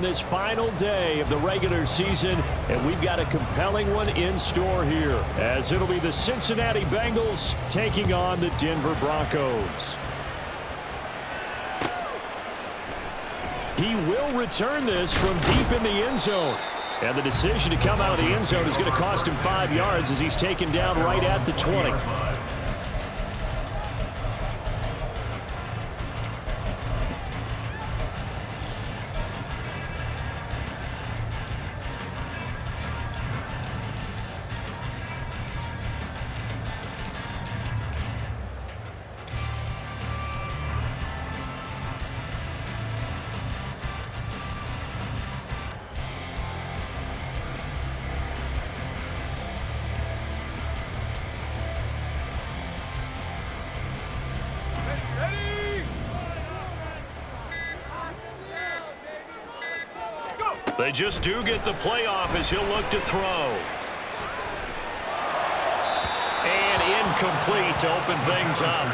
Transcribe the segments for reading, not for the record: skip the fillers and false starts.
This final day of the regular season, and we've got a compelling one in store here, as it'll be the Cincinnati Bengals taking on the Denver Broncos. He will return this from deep in the end zone, and the decision to come out of the end zone is going to cost him 5 yards as he's taken down right at the 20. They just do get the playoff as he'll look to throw. And incomplete to open things up.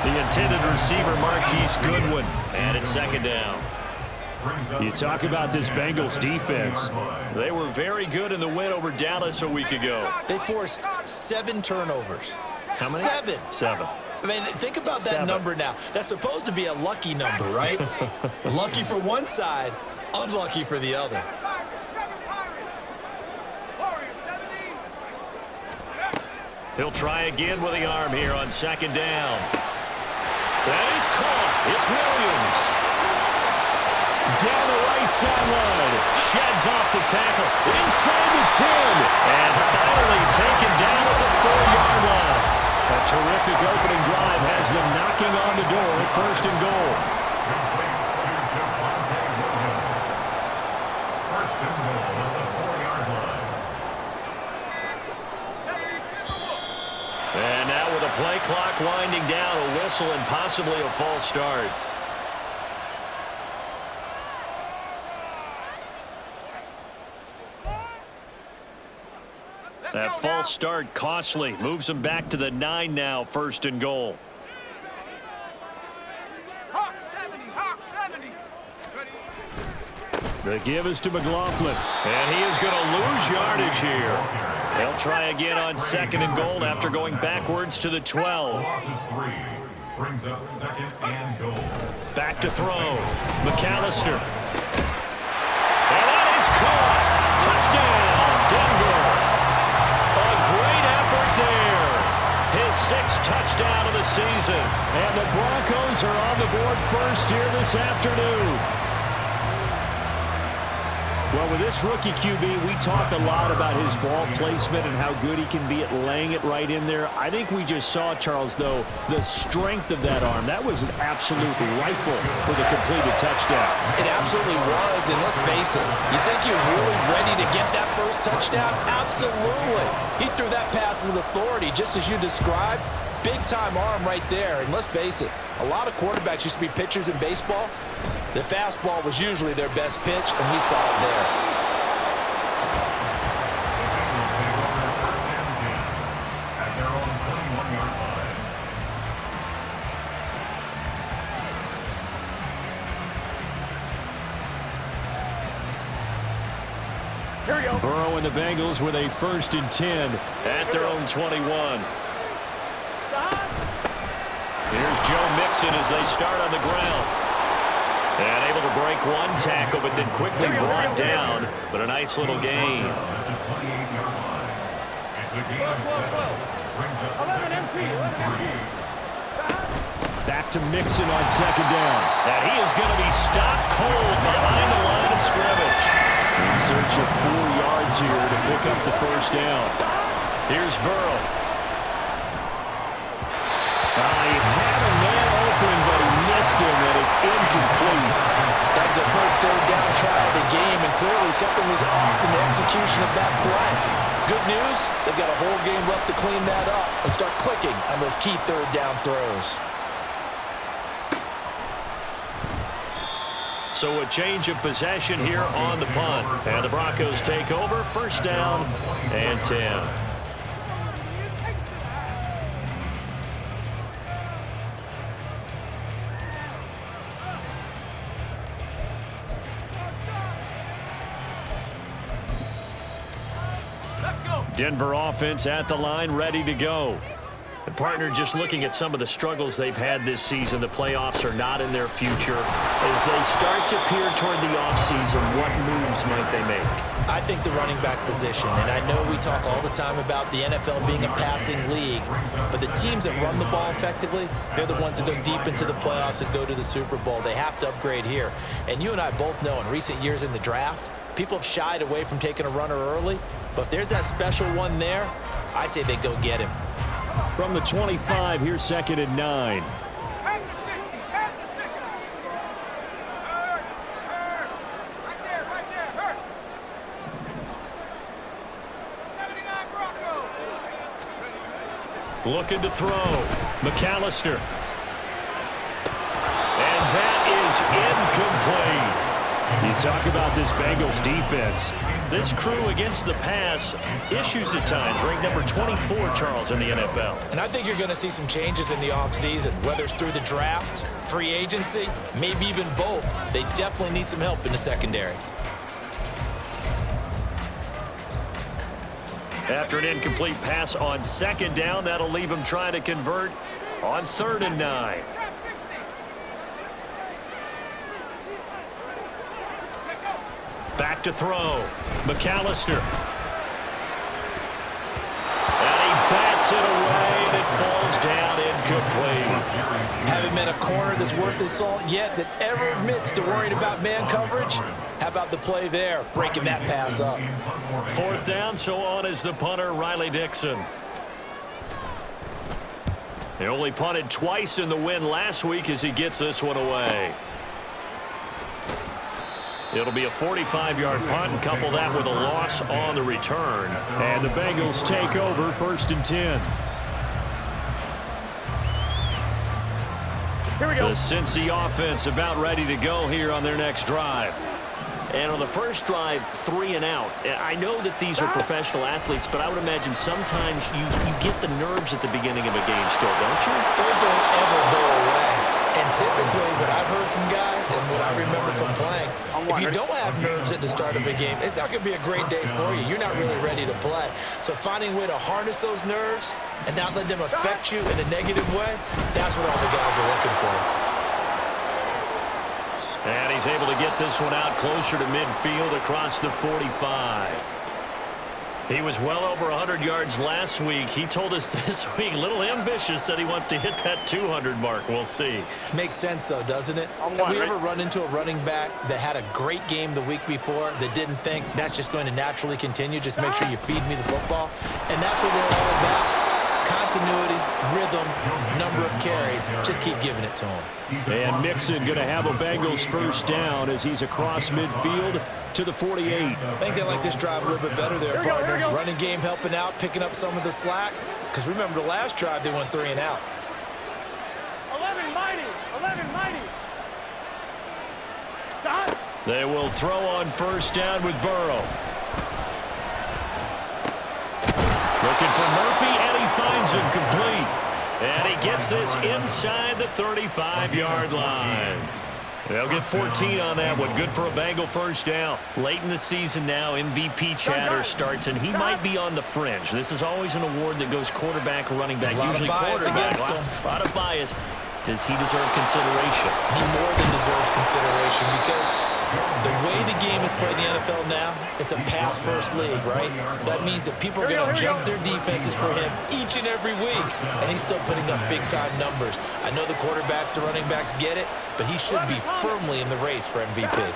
The intended receiver, Marquise Goodwin. And it's second down. You talk about this Bengals defense. They were very good in the win over Dallas a week ago. They forced 7 turnovers. How many? 7. 7. I mean, think about that number now. That's supposed to be a lucky number, right? Lucky for one side, unlucky for the other. He'll try again with the arm here on second down. That is caught. It's Williams. Down the right sideline. Sheds off the tackle. Inside the 10. And finally taken down at the 4-yard line. A terrific opening drive has them knocking on the door at 1st and goal. And now with the play clock winding down, a whistle and possibly a false start. That false start costly. Moves them back to the 9 now, 1st and goal. The give is to McLaughlin. And he is going to lose yardage here. They'll try again on 2nd and goal after going backwards to the 12. Brings up 2nd and goal. Back to throw. McAllister. And that is caught. Touchdown, Denver. A great effort there. His 6th touchdown of the season. And the Broncos are on the board first here this afternoon. Well, with this rookie QB, we talk a lot about his ball placement and how good he can be at laying it right in there. I think we just saw, Charles, though, the strength of that arm. That was an absolute rifle for the completed touchdown. It absolutely was, and let's face it, you think he was really ready to get that first touchdown? Absolutely. He threw that pass with authority, just as you described. Big-time arm right there, and let's face it, a lot of quarterbacks used to be pitchers in baseball. The fastball was usually their best pitch, and we saw it there. At their own 21-yard line. Here we go. Burrow and the Bengals with a 1st and 10 at their own 21. Here's Joe Mixon as they start on the ground. And able to break one tackle, but then quickly brought down. But a nice little gain. Back to Mixon on 2nd down. And he is going to be stopped cold behind the line of scrimmage. In search of 4 yards here to pick up the 1st down. Here's Burrow. He had a man open, but he missed him, and it's incomplete. That was the first 3rd down try of the game, and clearly something was off in the execution of that play. Good news, they've got a whole game left to clean that up and start clicking on those key 3rd down throws. So a change of possession here on the punt. And the Broncos take over, 1st down and 10. Denver offense at the line, ready to go. And partner, just looking at some of the struggles they've had this season, the playoffs are not in their future. As they start to peer toward the offseason, what moves might they make? I think the running back position, and I know we talk all the time about the NFL being a passing league, but the teams that run the ball effectively, they're the ones that go deep into the playoffs and go to the Super Bowl. They have to upgrade here. And you and I both know in recent years in the draft, people have shied away from taking a runner early, but if there's that special one there, I say they go get him. From the 25, here's 2nd and 9. Looking to throw. McAllister. And that is incomplete. You talk about this Bengals defense. This crew against the pass, issues at times, ranked number 24, Charles, in the NFL. And I think you're going to see some changes in the offseason, whether it's through the draft, free agency, maybe even both. They definitely need some help in the secondary. After an incomplete pass on 2nd down, that'll leave him trying to convert on 3rd and 9. Back to throw. McAllister. And he bats it away, and it falls down incomplete. Haven't met a corner that's worth his salt yet that ever admits to worrying about man coverage. How about the play there, breaking that pass up? 4th down, so on is the punter, Riley Dixon. He only punted twice in the win last week as he gets this one away. It'll be a 45-yard punt, and couple that with a loss on the return. And the Bengals take over 1st and 10. Here we go. The Cincy offense about ready to go here on their next drive. And on the first drive, 3 and out. I know that these are professional athletes, but I would imagine sometimes you get the nerves at the beginning of a game still, don't you? Those don't ever go away. And typically, what I've heard from guys and what I remember from playing, if you don't have nerves at the start of a game, it's not going to be a great day for you. You're not really ready to play. So finding a way to harness those nerves and not let them affect you in a negative way, that's what all the guys are looking for. And he's able to get this one out closer to midfield across the 45. He was well over 100 yards last week. He told us this week, a little ambitious, that he wants to hit that 200 mark. We'll see. Makes sense, though, doesn't it? Have we ever run into a running back that had a great game the week before that didn't think that's just going to naturally continue? Just make sure you feed me the football. And that's what we're all about. Continuity, rhythm, number of carries. Just keep giving it to him. And Mixon going to have a Bengals 1st down as he's across midfield to the 48. I think they like this drive a little bit better there, partner. Running game helping out, picking up some of the slack. Because remember, the last drive, they went 3 and out. 11 mighty. They will throw on 1st down with Burrow. Looking for Murphy, and he finds him complete. And he gets this inside the 35-yard line. They'll get 14 on that one. Good for a Bengal 1st down. Late in the season now, MVP chatter starts, and he might be on the fringe. This is always an award that goes quarterback, running back, usually quarterback. A lot of bias. Does he deserve consideration? He more than deserves consideration because the way the game is played in the NFL now, it's a pass-first league, right? So that means that people are going to adjust their defenses for him each and every week, and he's still putting up big-time numbers. I know the quarterbacks, the running backs get it, but he should be firmly in the race for MVP.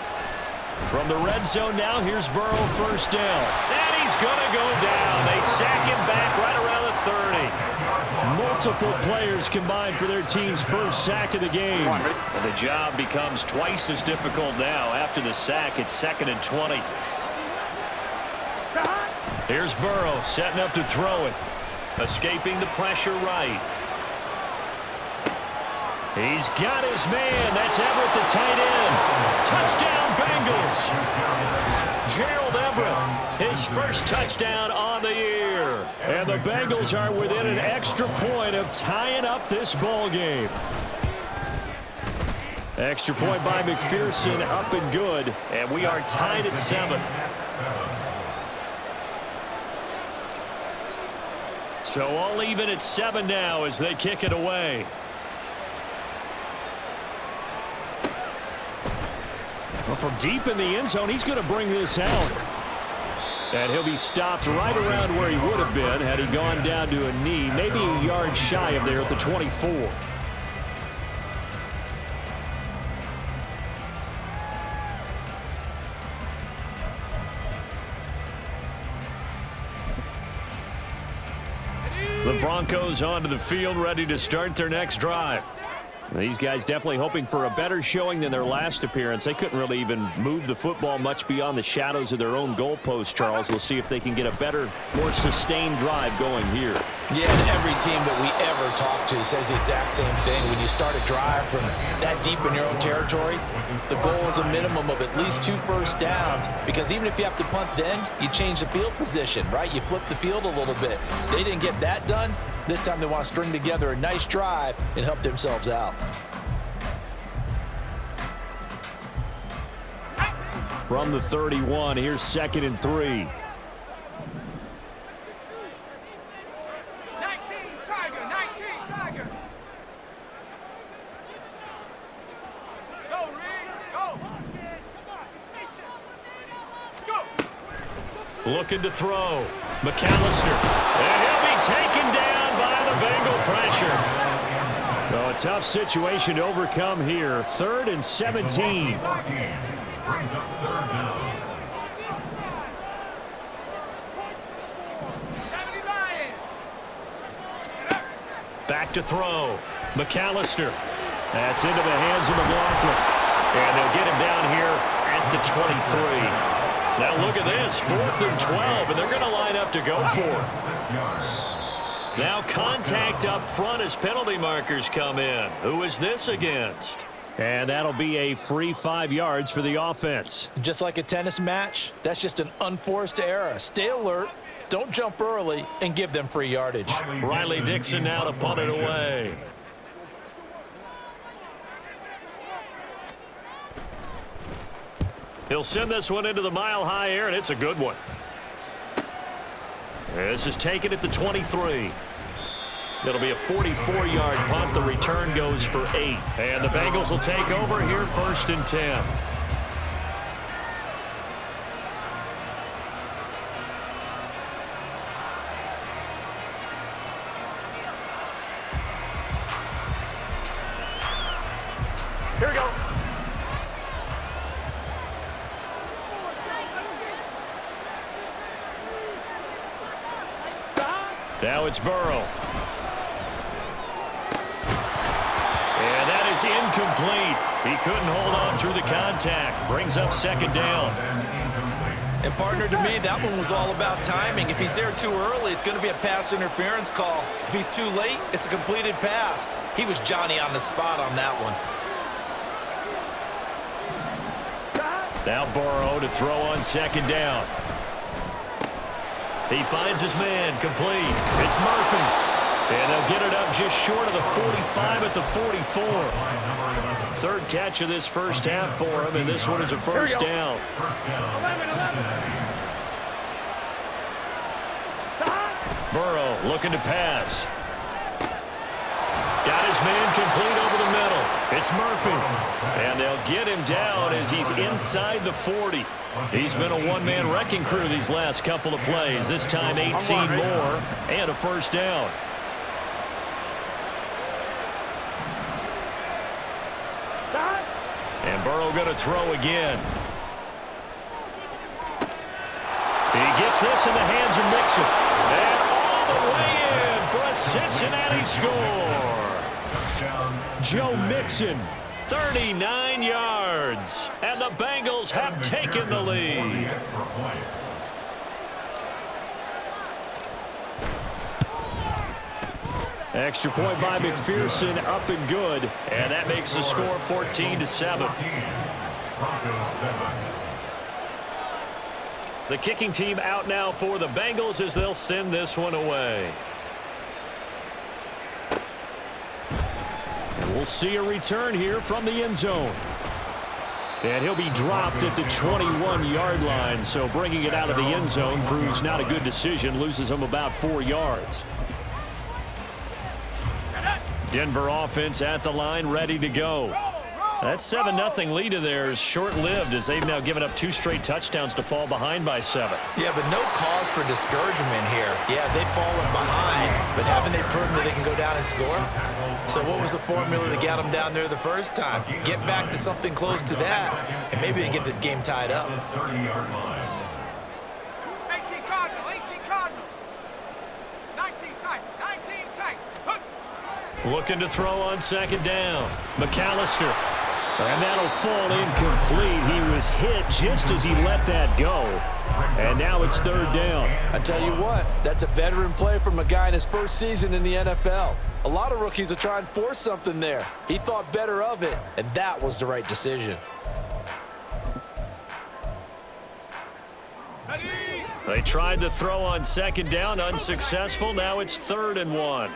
From the red zone now, here's Burrow 1st down. And he's going to go down. They sack him back right around the 30. Multiple players combined for their team's 1st sack of the game. And the job becomes twice as difficult now. After the sack, it's 2nd and 20. Here's Burrow setting up to throw it. Escaping the pressure right. He's got his man. That's Everett, the tight end. Touchdown, Bengals. Gerald Everett, his 1st touchdown on the year. And the Bengals are within an extra point of tying up this ball game. Extra point by McPherson, up and good. And we are tied at 7. So all even at 7 now as they kick it away. Well, from deep in the end zone, he's going to bring this out. And he'll be stopped right around where he would have been had he gone down to a knee, maybe a yard shy of there at the 24. The Broncos onto the field, ready to start their next drive. These guys definitely hoping for a better showing than their last appearance. They couldn't really even move the football much beyond the shadows of their own goalpost, Charles. We'll see if they can get a better, more sustained drive going here. Yeah, and every team that we ever talk to says the exact same thing. When you start a drive from that deep in your own territory, the goal is a minimum of at least 2 first downs, because even if you have to punt then, you change the field position, right? You flip the field a little bit. They didn't get that done. This time they want to string together a nice drive and help themselves out. From the 31, here's 2nd and 3. 19, Tiger, 19, Tiger. Go, Reed, go. Go. Looking to throw. McAllister. And he'll be taken down by the Bengal pressure. So a tough situation to overcome here. 3rd and 17. Brings up 3rd down. Back to throw. McAllister. That's into the hands of McLaughlin. And they'll get him down here at the 23. Now look at this. 4th and 12, and they're going to line up to go for it. 6 yards. Now contact up front as penalty markers come in. Who is this against? And that'll be a free 5 yards for the offense. Just like a tennis match, that's just an unforced error. Stay alert, don't jump early, and give them free yardage. Riley Dixon now to punt it away. He'll send this one into the mile-high air, and it's a good one. This is taken at the 23. It'll be a 44-yard punt. The return goes for 8. And the Bengals will take over here 1st and 10. Here we go. Now it's Burrow. And that is incomplete. He couldn't hold on through the contact. Brings up 2nd down. And partner, to me, that one was all about timing. If he's there too early, it's going to be a pass interference call. If he's too late, it's a completed pass. He was Johnny on the spot on that one. Now Burrow to throw on 2nd down. He finds his man, complete. It's Murphy. And they'll get it up just short of the 45 at the 44. 3rd catch of this first half for him, and this one is a first down. Burrow looking to pass. Got his man complete over the middle. It's Murphy. And they'll get him down as he's inside the 40. He's been a one-man wrecking crew these last couple of plays. This time 18 more and a first down. And Burrow going to throw again. He gets this in the hands of Mixon. And all the way in for a Cincinnati score. Joe Mixon, 39 yards. And the Bengals have taken the lead. Extra point by McPherson, up and good. And that makes the score 14-7. The kicking team out now for the Bengals as they'll send this one away. And we'll see a return here from the end zone. And he'll be dropped at the 21-yard line, so bringing it out of the end zone proves not a good decision, loses him about 4 yards. Denver offense at the line, ready to go. That 7-0 lead of theirs short-lived as they've now given up 2 straight touchdowns to fall behind by 7. Yeah, but no cause for discouragement here. Yeah, they've fallen behind, but haven't they proven that they can go down and score? So what was the formula that got them down there the first time? Get back to something close to that, and maybe they get this game tied up. 18 Cardinal, 18 Cardinal. 19 tight, 19 tight. Looking to throw on 2nd down. McAllister. And that'll fall incomplete. He was hit just as he let that go. And now it's 3rd down. I tell you what, that's a veteran play from a guy in his first season in the NFL. A lot of rookies will try and force something there. He thought better of it, and that was the right decision. They tried to throw on 2nd down, unsuccessful. Now it's 3rd and 1.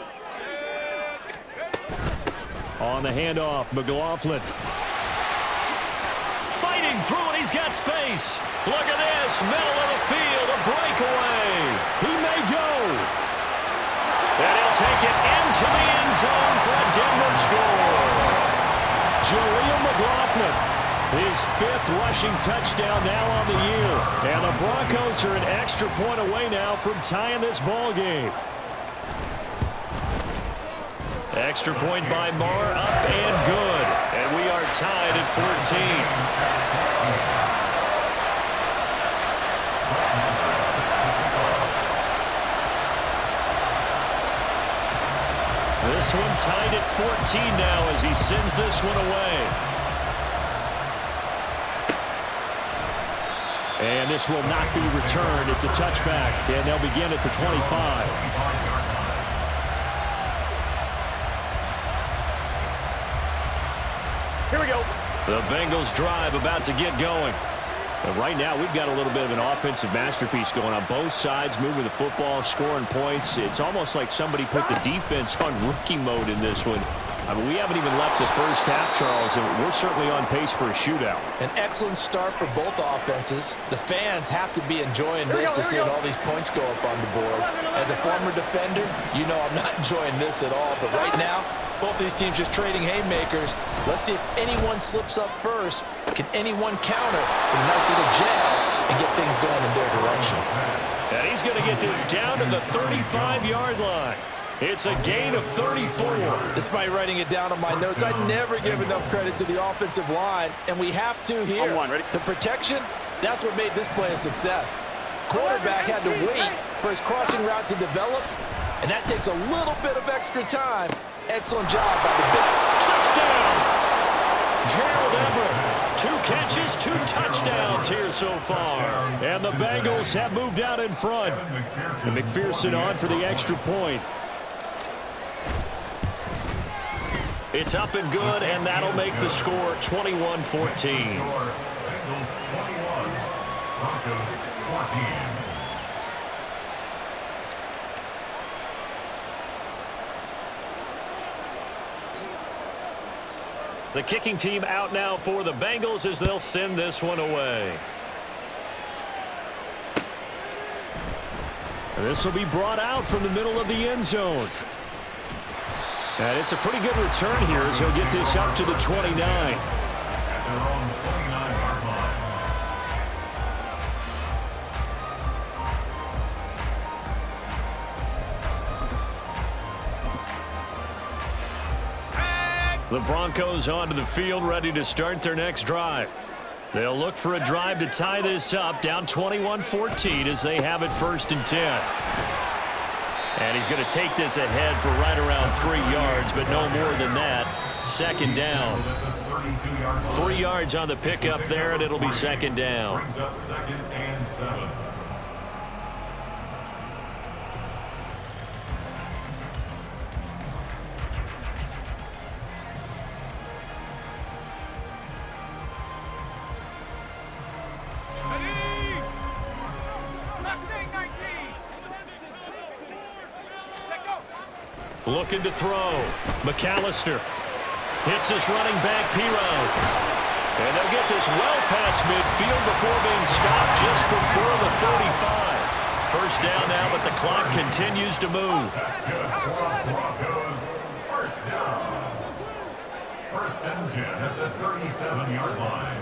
On the handoff, McLaughlin. Fighting through it, he's got space. Look at this, middle of the field, a breakaway. He may go. And he'll take it into the end zone for a Denver score. Jaleel McLaughlin, his 5th rushing touchdown now on the year. And the Broncos are an extra point away now from tying this ball game. Extra point by Marr, up and good. And we are tied at 14. This one tied at 14 now as he sends this one away. And this will not be returned. It's a touchback, and they'll begin at the 25. Here we go. The Bengals drive about to get going. But right now, we've got a little bit of an offensive masterpiece going on both sides, moving the football, scoring points. It's almost like somebody put the defense on rookie mode in this one. I mean, we haven't even left the first half, Charles, and we're certainly on pace for a shootout. An excellent start for both offenses. The fans have to be enjoying this to see all these points go up on the board. As a former defender, you know I'm not enjoying this at all. But right now, both these teams just trading haymakers. Let's see if anyone slips up first. Can anyone counter with a nice little jab and get things going in their direction? And he's going to get this down to the 35-yard line. It's a gain of 34. Despite writing it down on my notes, I never give enough credit to the offensive line, and we have to here. The protection, that's what made this play a success. Quarterback had to wait for his crossing route to develop, and that takes a little bit of extra time. Excellent job by the big touchdown. Gerald Everett, 2 catches, 2 touchdowns here so far. And the Bengals have moved out in front. And McPherson on for the extra point. It's up and good, and that'll make the score 21-14. Bengals 21, Broncos 14. The kicking team out now for the Bengals as they'll send this one away. This will be brought out from the middle of the end zone. And it's a pretty good return here as he'll get this up to the 29. At their own 29-yard line. The Broncos onto the field, ready to start their next drive. They'll look for a drive to tie this up, down 21-14 as they have it 1st and 10. And he's going to take this ahead for right around 3 yards, but no more than that. 2nd down. 3 yards on the pickup there, and it'll be 2nd down. Brings up 2nd and 7. Looking to throw. McAllister hits his running back, Pirro. And they'll get this well past midfield before being stopped just before the 35. 1st down now, but the clock continues to move. That's good for Broncos. 1st down. First and 10 at the 37-yard line.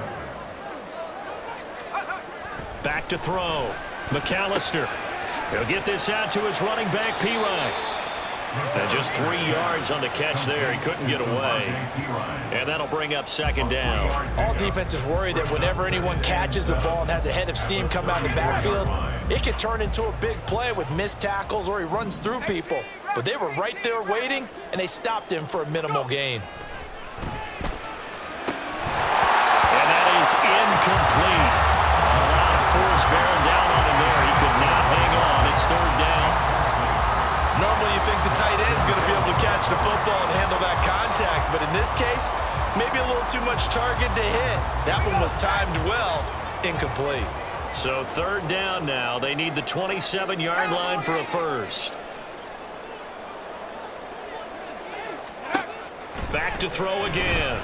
Back to throw. McAllister. He'll get this out to his running back, P-Ryan. And just 3 yards on the catch there. He couldn't get away. And that'll bring up second down. All defenses worry that whenever anyone catches the ball and has a head of steam come out of the backfield, it can turn into a big play with missed tackles or he runs through people. But they were right there waiting, and they stopped him for a minimal gain. And that is incomplete. A lot of force bearing down on him there. He could not hang on. It's third down. Normally you think the tight end's going to be able to catch the football and handle that contact, but in this case, maybe a little too much target to hit. That one was timed well, incomplete. So third down now. They need the 27-yard line for a first. Back to throw again.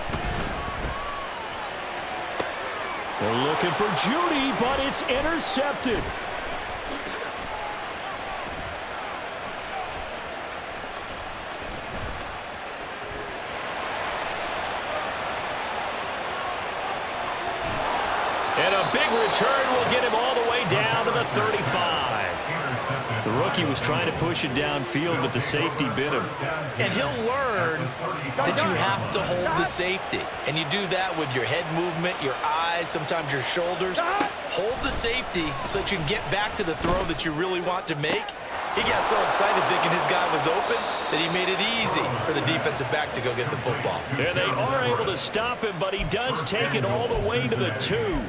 They're looking for Judy, but it's intercepted. And a big return will get him all the way down to the 35. The rookie was trying to push it downfield, but the safety bit him. And he'll learn that you have to hold the safety. And you do that with your head movement, your eyes, sometimes your shoulders. Hold the safety so that you can get back to the throw that you really want to make. He got so excited thinking his guy was open that he made it easy for the defensive back to go get the football. And they are able to stop him, but he does take it all the way to the 2.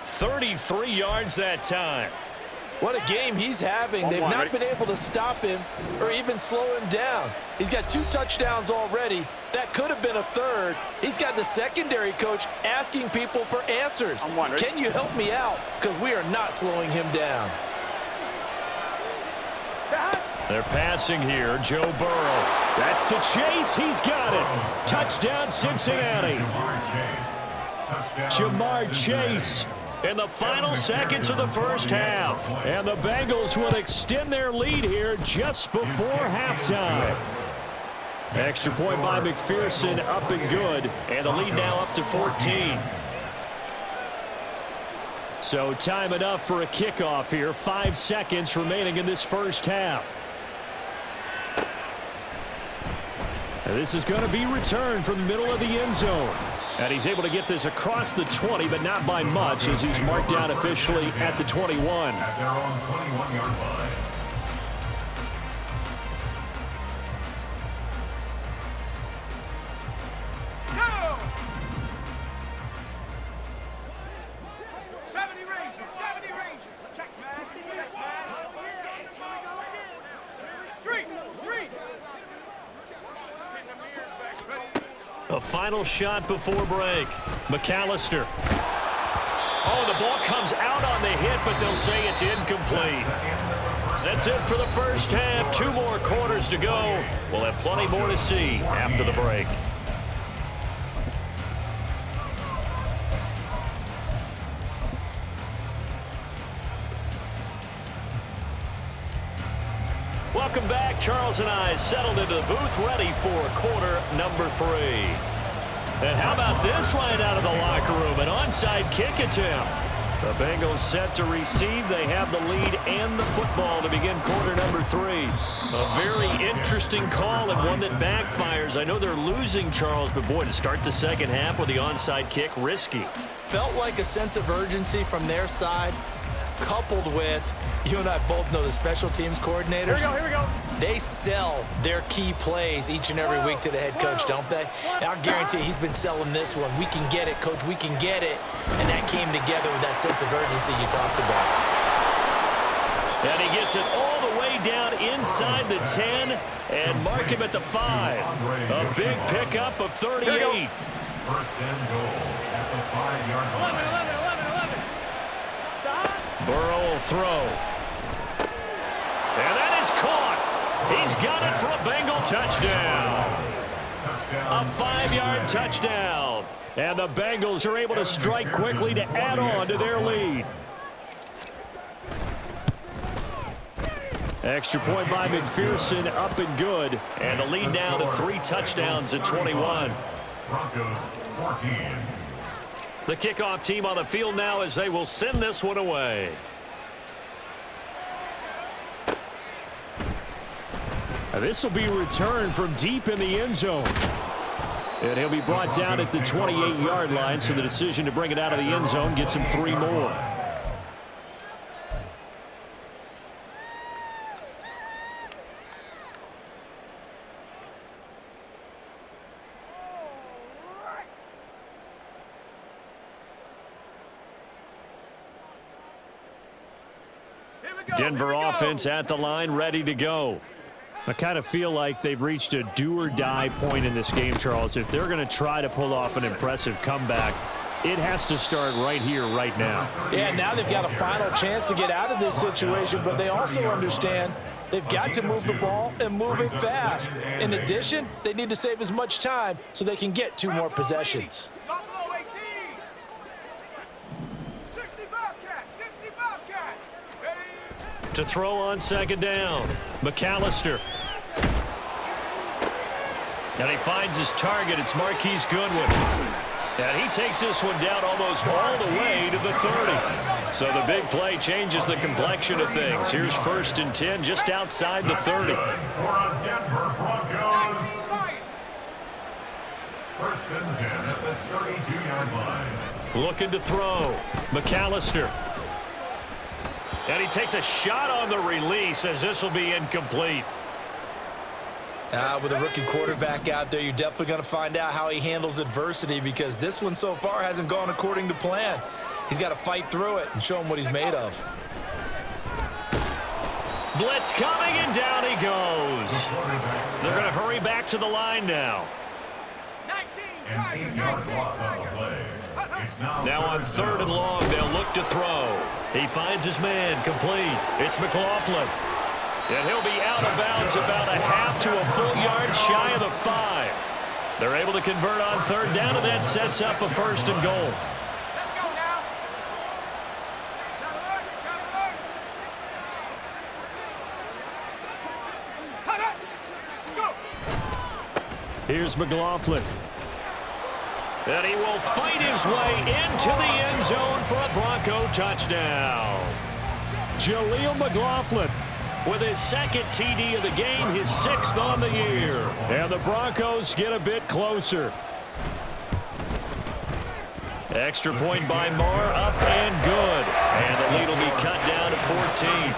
33 yards that time. What a game he's having. They've not been able to stop him or even slow him down. He's got 2 touchdowns already. That could have been a third. He's got the secondary coach asking people for answers. Can you help me out? Because we are not slowing him down. They're passing here. Joe Burrow. That's to Chase. He's got it. Touchdown, Cincinnati. Jamar Chase in the final seconds of the first half. And the Bengals will extend their lead here just before halftime. Extra point by McPherson, up and good. And the lead now up to 14. So time enough for a kickoff here. 5 seconds remaining in this first half. And this is going to be returned from the middle of the end zone. And he's able to get this across the 20, but not by much, as he's marked down officially at the 21. At their own 21-yard line. Go! 70 Rangers, 70 Rangers. Checks, man. Checks, man. Street, street. A final shot before break. McAllister. Oh, the ball comes out on the hit, but they'll say it's incomplete. That's it for the first half. 2 more quarters to go. We'll have plenty more to see after the break. Welcome back. Charles and I settled into the booth, ready for quarter number 3. And how about this right out of the locker room? An onside kick attempt. The Bengals set to receive. They have the lead and the football to begin quarter number 3. A very interesting call and one that backfires. I know they're losing, Charles, but boy, to start the second half with the onside kick, risky. Felt like a sense of urgency from their side, coupled with, you and I both know the special teams coordinators. Here we go. They sell their key plays each and every week to the head coach, don't they? And I'll guarantee he's been selling this one. We can get it, coach, we can get it. And that came together with that sense of urgency you talked about. And he gets it all the way down inside the 10 and mark him at the 5. A big pickup of 38. First and goal at the 5-yard line. 11. Burrow will throw. And that is caught. He's got it for a Bengal touchdown. A 5-yard touchdown. And the Bengals are able to strike quickly to add on to their lead. Extra point by McPherson, up and good. And the lead now to 3 touchdowns at 21. Broncos 14. The kickoff team on the field now as they will send this one away. This will be returned from deep in the end zone. And he'll be brought down at the 28-yard line, so the decision to bring it out of the end zone gets him 3 more. Denver offense at the line, ready to go. I kind of feel like they've reached a do-or-die point in this game, Charles. If they're going to try to pull off an impressive comeback, it has to start right here, right now. Yeah, now they've got a final chance to get out of this situation, but they also understand they've got to move the ball and move it fast. In addition, they need to save as much time so they can get 2 more possessions. Buffalo 18. 60 Bobcat. 60 Bobcat. Ready? To throw on second down, McAllister. And he finds his target. It's Marquise Goodwin. And he takes this one down almost all the way to the 30. So the big play changes the complexion of things. Here's 1st and 10 just outside the 30. For Denver Broncos. 1st and 10 at the 32-yard line. Looking to throw. McAllister. And he takes a shot on the release as this will be incomplete. With a rookie quarterback out there, you're definitely going to find out how he handles adversity, because this one so far hasn't gone according to plan. He's got to fight through it and show him what he's made of. Blitz coming, and down he goes. They're going to hurry back to the line now. 19 8-yard loss on the play. It's Now on 3rd and long, they'll look to throw. He finds his man, complete. It's McLaughlin. And he'll be out of bounds about a half to a full yard shy of the 5. They're able to convert on 3rd down, and that sets up a 1st and goal. Let's go now. Let's go. Here's McLaughlin. And he will fight his way into the end zone for a Bronco touchdown. Jaleel McLaughlin with his 2nd TD of the game, his 6th on the year. And the Broncos get a bit closer. Extra point by Moore, up and good. And the lead will be cut down to 14.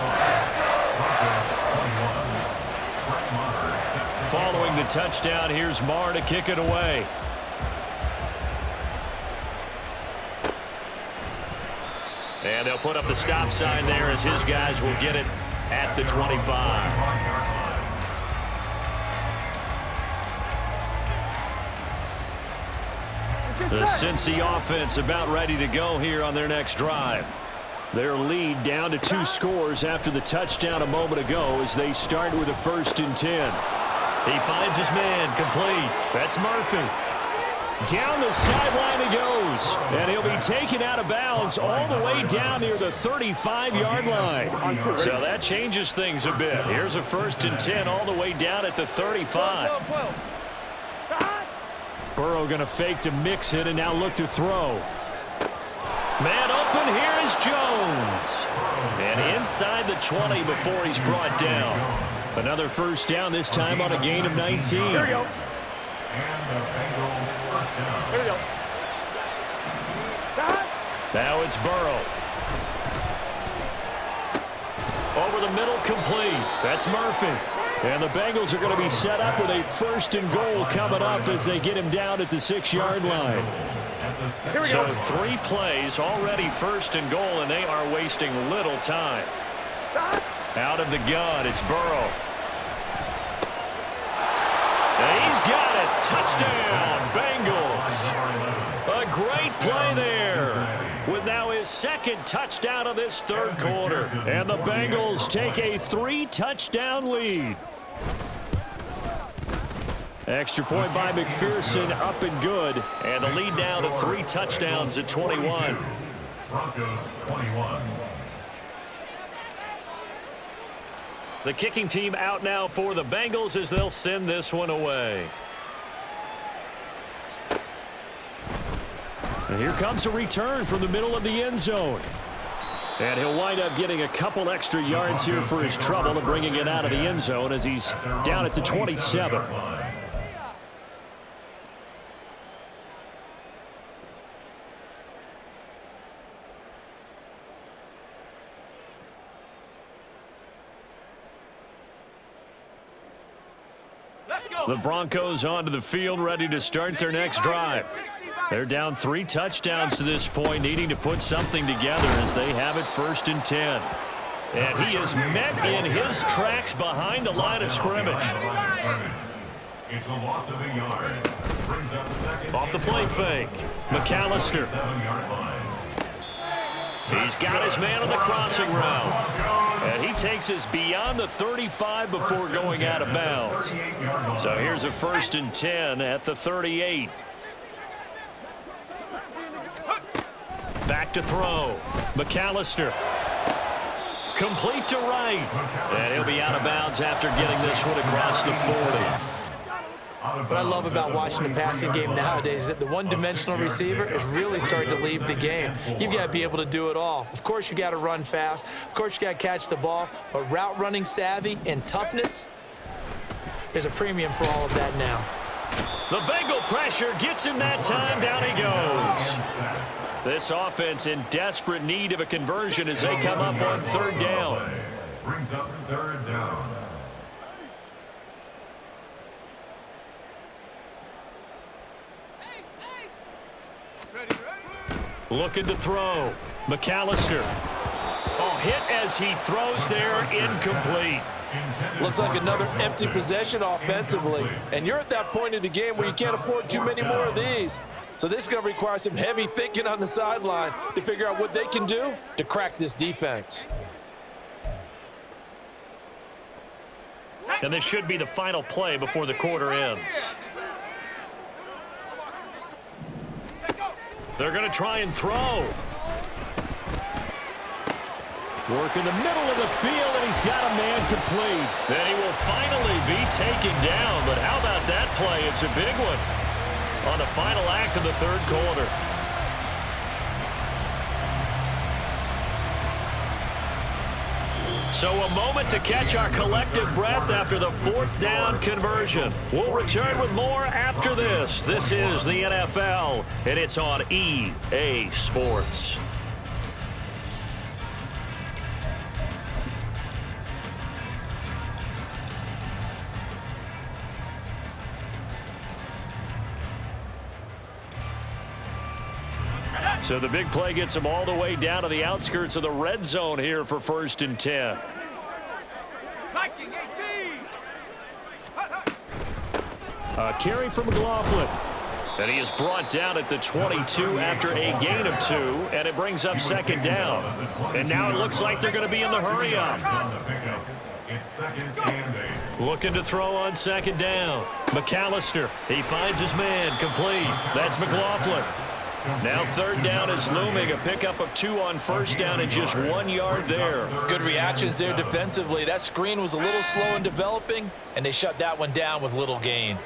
Following the touchdown, here's Moore to kick it away. And they'll put up the stop sign there as his guys will get it at the 25. The Cincy offense about ready to go here on their next drive. Their lead down to 2 scores after the touchdown a moment ago as they start with a 1st and 10. He finds his man, complete. That's Murphy. Down the sideline he goes, and he'll be taken out of bounds all the way down near the 35-yard line. So that changes things a bit. Here's a 1st and 10 all the way down at the 35. Burrow going to fake to mix it and now look to throw. Man open, here is Jones. And inside the 20 before he's brought down. Another 1st down, this time on a gain of 19. Here we go. And the Bengals first down. Here we go. Now it's Burrow. Over the middle, complete. That's Murphy. And the Bengals are going to be set up with a 1st and goal coming up as they get him down at the 6-yard line. So 3 plays, already 1st and goal, and they are wasting little time. Out of the gun, it's Burrow. And he's got it. Touchdown, Bengals. A great play there. With now his 2nd touchdown of this 3rd quarter. And the Bengals take a 3-touchdown lead. Extra point by McPherson, up and good. And the lead now to 3 touchdowns at 21. Broncos 21. The kicking team out now for the Bengals as they'll send this one away. And here comes a return from the middle of the end zone. And he'll wind up getting a couple extra yards here for his trouble of bringing it out of the end zone as he's down at the 27. The Broncos onto the field, ready to start their next drive. They're down 3 touchdowns to this point, needing to put something together as they have it 1st and 10. And he is met in his tracks behind the line of scrimmage. It's a loss of a yard. Brings up second. Off the play fake, McAllister. 7-yard line. He's got his man on the crossing route. And he takes us beyond the 35 before going out of bounds. So here's a 1st and 10 at the 38. Back to throw. McAllister. Complete to right. And he'll be out of bounds after getting this one across the 40. What I love about watching the passing game nowadays is that the one-dimensional receiver is really starting to leave the game. You've got to be able to do it all. Of course, you got to run fast. Of course, you got to catch the ball. But route running savvy and toughness, there's a premium for all of that now. The Bengal pressure gets him that time. Down he goes. This offense in desperate need of a conversion as they come up on 3rd down. Brings up 3rd down. Looking to throw. McAllister. Oh, hit as he throws there, incomplete. Looks like another empty possession offensively. And you're at that point in the game where you can't afford too many more of these. So this is going to require some heavy thinking on the sideline to figure out what they can do to crack this defense. And this should be the final play before the quarter ends. They're going to try and throw. Work in the middle of the field, and he's got a man complete. Then he will finally be taken down. But how about that play? It's a big one on the final act of the 3rd quarter. So a moment to catch our collective breath after the 4th down conversion. We'll return with more after this. This is the NFL, and it's on EA Sports. So the big play gets them all the way down to the outskirts of the red zone here for 1st and 10. A carry from McLaughlin. And he is brought down at the 22 after a gain of 2, and it brings up 2nd down. And now it looks like they're going to be in the hurry-up. It's 2nd and 8. Looking to throw on 2nd down. McAllister. He finds his man complete. That's McLaughlin. Now 3rd down is looming, a pickup of 2 on 1st down and just 1 yard there. Good reactions there defensively. That screen was a little slow in developing, and they shut that one down with little gain.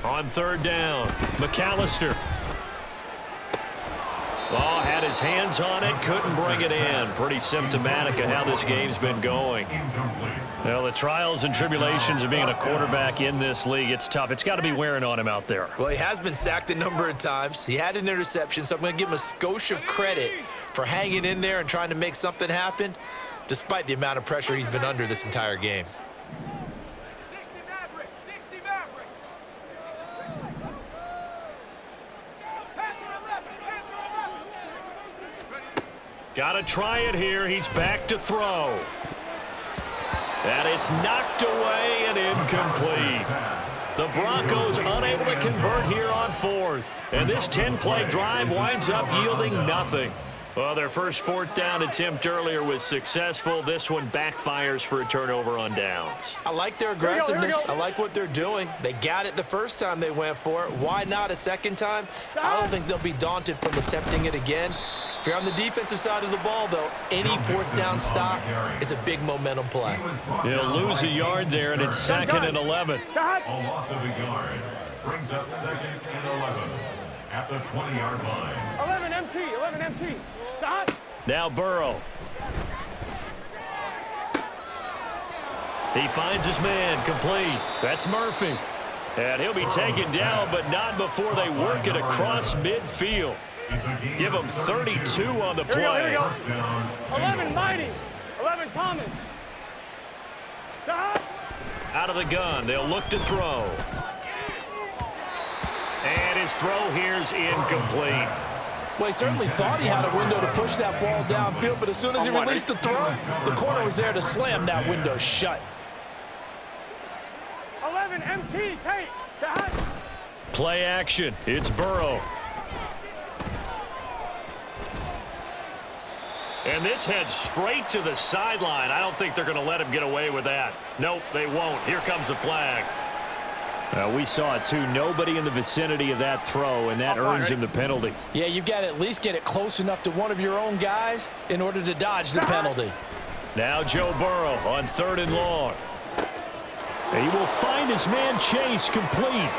On 3rd down, McAllister. Oh, had his hands on it, couldn't bring it in. Pretty symptomatic of how this game's been going. Well, the trials and tribulations of being a quarterback in this league, it's tough. It's got to be wearing on him out there. Well, he has been sacked a number of times. He had an interception, so I'm going to give him a skosh of credit for hanging in there and trying to make something happen, despite the amount of pressure he's been under this entire game. Got to try it here. He's back to throw. And it's knocked away and incomplete. The Broncos unable to convert here on 4th. And this 10-play drive winds up yielding nothing. Well, their first fourth down attempt earlier was successful. This one backfires for a turnover on downs. I like their aggressiveness. I like what they're doing. They got it the first time they went for it. Why not a second time? I don't think they'll be daunted from attempting it again. If you're on the defensive side of the ball, though, any fourth down stop is a big momentum play. They'll lose a yard there, and it's 2nd and 11. A loss of a yard brings up 2nd and 11 at the 20-yard line. 11 MT. Stop. Now Burrow. He finds his man, complete. That's Murphy. And he'll be taken down, but not before they work it across midfield. Give him 32 on the play. Here we go. 11 Mighty. 11 Thomas. Stop. Out of the gun, they'll look to throw. And his throw here's incomplete. Well, he certainly thought he had a window to push that ball downfield, but as soon as he released the throw, the corner was there to slam that window shut. 11 MT. Take. Stop. Play action. It's Burrow. And this heads straight to the sideline. I don't think they're going to let him get away with that. Nope, they won't. Here comes the flag. We saw it, too. Nobody in the vicinity of that throw, and that earns him the penalty. Yeah, you've got to at least get it close enough to one of your own guys in order to dodge the penalty. Now Joe Burrow on 3rd and long. He will find his man Chase, complete.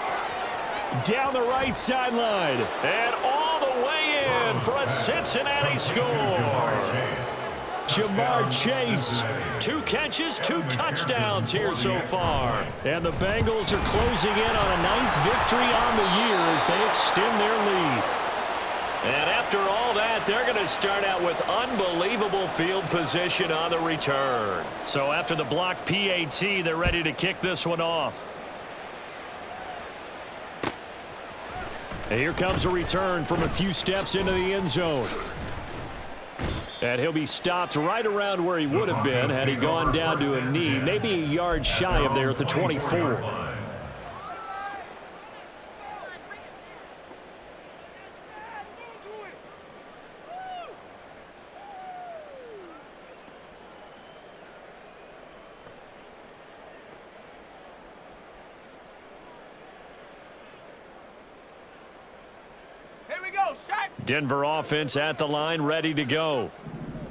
Down the right sideline. And all the way in for a Cincinnati score. Jamar Chase, 2 catches, 2 touchdowns here so far. And the Bengals are closing in on a 9th victory on the year as they extend their lead. And after all that, they're going to start out with unbelievable field position on the return. So after the block PAT, they're ready to kick this one off. And here comes a return from a few steps into the end zone. And he'll be stopped right around where he would have been had he gone down to a knee, maybe a yard shy of there at the 24. Denver offense at the line, ready to go.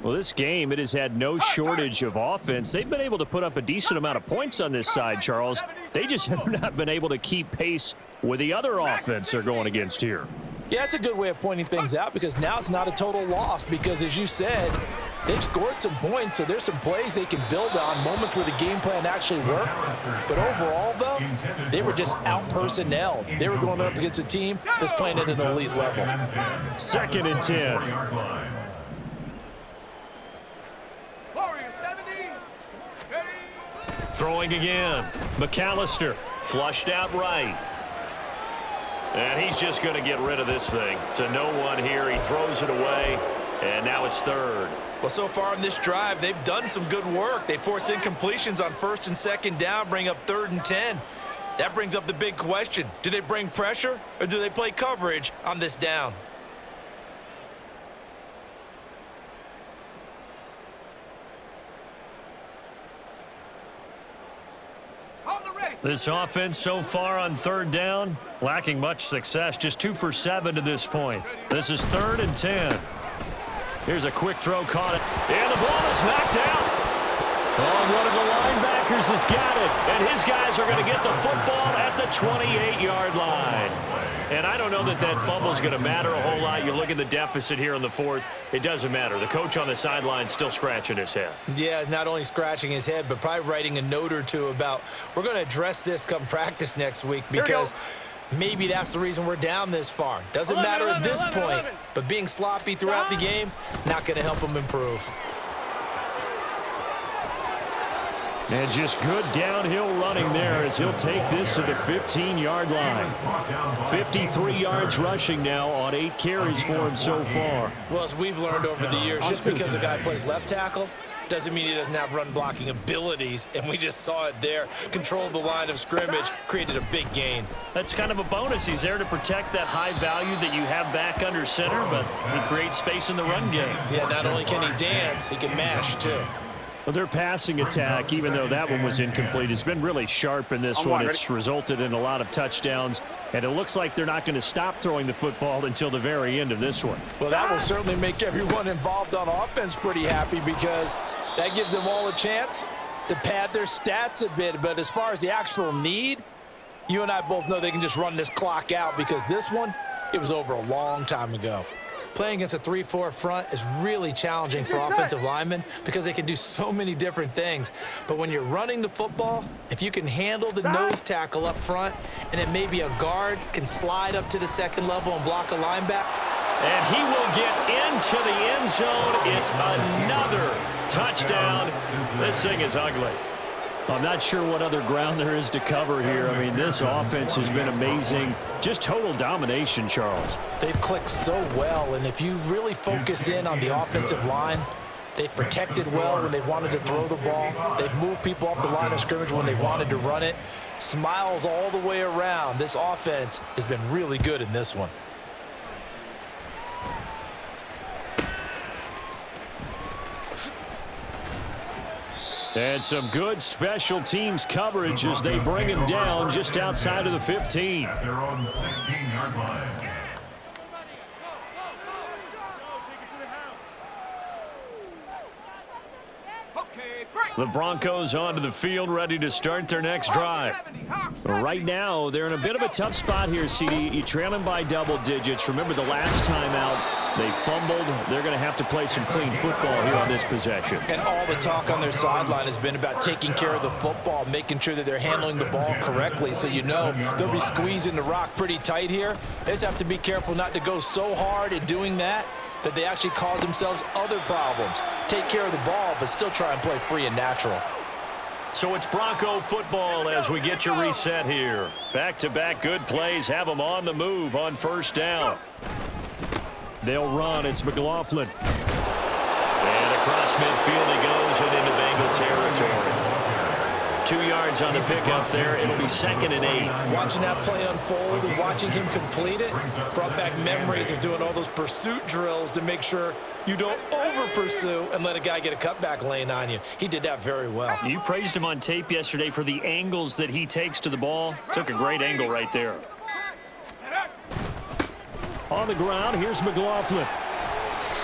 Well, this game, it has had no shortage of offense. They've been able to put up a decent amount of points on this side, Charles. They just have not been able to keep pace with the other offense they're going against here. Yeah, that's a good way of pointing things out because now it's not a total loss because, as you said, they've scored some points, so there's some plays they can build on, moments where the game plan actually worked. But overall, though, they were just out-personnelled. They were going up against a team that's playing at an elite level. 2nd and 10. Throwing again. McAllister flushed out right. And he's just going to get rid of this thing. To no one here. He throws it away. And now it's 3rd. Well, so far in this drive, they've done some good work. They force incompletions on 1st and 2nd down, bring up 3rd and 10. That brings up the big question. Do they bring pressure or do they play coverage on this down? This offense so far on 3rd down, lacking much success. Just 2 for 7 to this point. This is 3rd and 10. Here's a quick throw, caught it. And the ball is knocked out. Oh, one of the linebackers has got it. And his guys are going to get the football at the 28-yard line. And I don't know that that fumble is going to matter a whole lot. You look at the deficit here in the 4th. It doesn't matter. The coach on the sideline still scratching his head. Yeah, not only scratching his head, but probably writing a note or two about we're going to address this come practice next week because maybe that's the reason we're down this far. Doesn't matter at this point, but being sloppy throughout the game, not going to help them improve. And just good downhill running there as he'll take this to the 15-yard line. 53 yards rushing now on 8 carries for him so far. Well, as we've learned over the years, just because a guy plays left tackle doesn't mean he doesn't have run blocking abilities, and we just saw it there. Controlled the line of scrimmage, created a big gain. That's kind of a bonus. He's there to protect that high value that you have back under center, but he creates space in the run game. Yeah, not only can he dance, he can mash too. Well, their passing attack, even though that one was incomplete, has been really sharp in this one. It's resulted in a lot of touchdowns, and it looks like they're not going to stop throwing the football until the very end of this one. Well, that will certainly make everyone involved on offense pretty happy because that gives them all a chance to pad their stats a bit. But as far as the actual need, you and I both know they can just run this clock out because this one, it was over a long time ago. Playing against a 3-4 front is really challenging for offensive linemen because they can do so many different things. But when you're running the football, if you can handle the nose tackle up front and it may be a guard can slide up to the second level and block a linebacker. And he will get into the end zone. It's another touchdown. This thing is ugly. I'm not sure what other ground there is to cover here. I mean, this offense has been amazing. Just total domination, Charles. They've clicked so well, and if you really focus in on the offensive line, they've protected well when they've wanted to throw the ball. They've moved people off the line of scrimmage when they wanted to run it. Smiles all the way around. This offense has been really good in this one. And some good special teams coverage as they bring him down just outside of the 15. At their own 16-yard line. The Broncos onto the field, ready to start their next drive. Right now, they're in a bit of a tough spot here, CD. You trail them by double digits. Remember the last time out, they fumbled. They're going to have to play some clean football here on this possession. And all the talk on their sideline has been about taking care of the football, making sure that they're handling the ball correctly. So you know they'll be squeezing the rock pretty tight here. They just have to be careful not to go so hard in doing that they actually cause themselves other problems. Take care of the ball, but still try and play free and natural. So it's Bronco football as we get your reset here. Back-to-back good plays have them on the move on first down. They'll run. It's McLaughlin. And across midfield he goes and into Bengal territory. 2 yards on the pickup there. It'll be 2nd and 8. Watching that play unfold and watching him complete it brought back memories of doing all those pursuit drills to make sure you don't over-pursue and let a guy get a cutback lane on you. He did that very well. You praised him on tape yesterday for the angles that he takes to the ball. Took a great angle right there. On the ground, here's McLaughlin.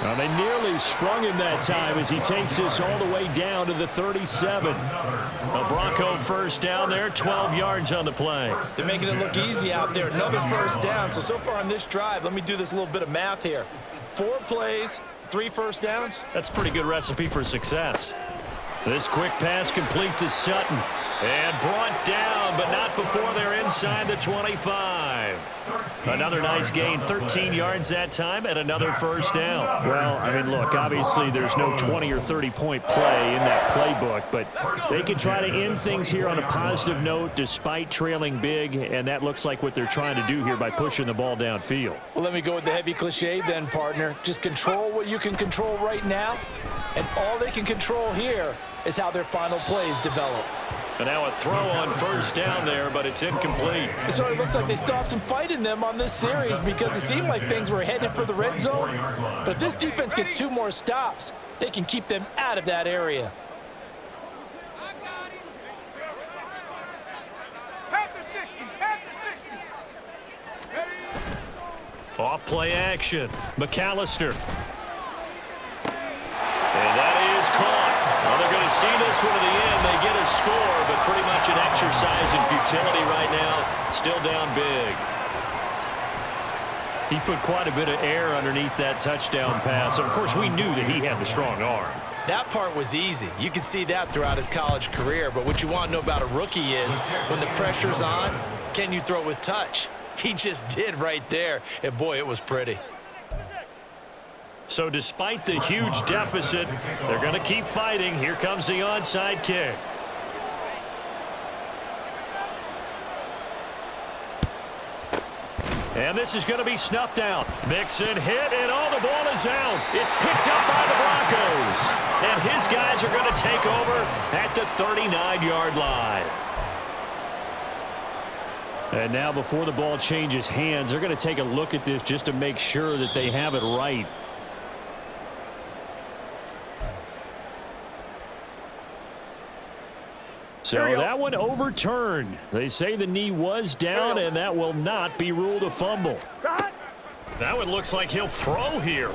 Now they nearly sprung him that time as he takes this all the way down to the 37. A Bronco first down there, 12 yards on the play. They're making it look easy out there. Another first down. So far on this drive, let me do this little bit of math here. 4 plays, 3 first downs. That's a pretty good recipe for success. This quick pass complete to Sutton. And brought down, but not before they're inside the 25. Another nice gain, 13 yards that time, and another first down. Well, I mean, look, obviously there's no 20 or 30-point play in that playbook, but they can try to end things here on a positive note despite trailing big, and that looks like what they're trying to do here by pushing the ball downfield. Well, let me go with the heavy cliche then, partner. Just control what you can control right now, and all they can control here is how their final plays develop. And now a throw on first down there, but it's incomplete. It sort of looks like they still have some fight in them on this series because it seemed like things were headed for the red zone. But if this defense gets 2 more stops, they can keep them out of that area. Off play action. McAllister. And that is caught. Well, they're going to see this one to the end. They get a score, but pretty much an exercise in futility right now. Still down big. He put quite a bit of air underneath that touchdown pass. Of course, we knew that he had the strong arm. That part was easy. You could see that throughout his college career. But what you want to know about a rookie is when the pressure's on, can you throw with touch? He just did right there. And, boy, it was pretty. So despite the huge deficit, they're going to keep fighting. Here comes the onside kick. And this is going to be snuffed out. Mixon hit, and the ball is out. It's picked up by the Broncos. And his guys are going to take over at the 39-yard line. And now before the ball changes hands, they're going to take a look at this just to make sure that they have it right. So that one overturned. They say the knee was down, and that will not be ruled a fumble. That one looks like he'll throw here.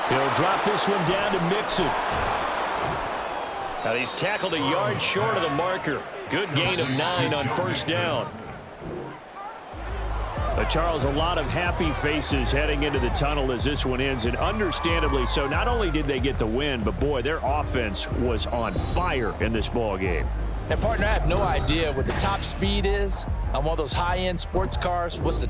He'll drop this one down to Mixon. Now he's tackled a yard short of the marker. Good gain of 9 on first down. But Charles, a lot of happy faces heading into the tunnel as this one ends, and understandably so. Not only did they get the win, but boy, their offense was on fire in this ball game. And partner, I have no idea what the top speed is on one of those high-end sports cars. What's the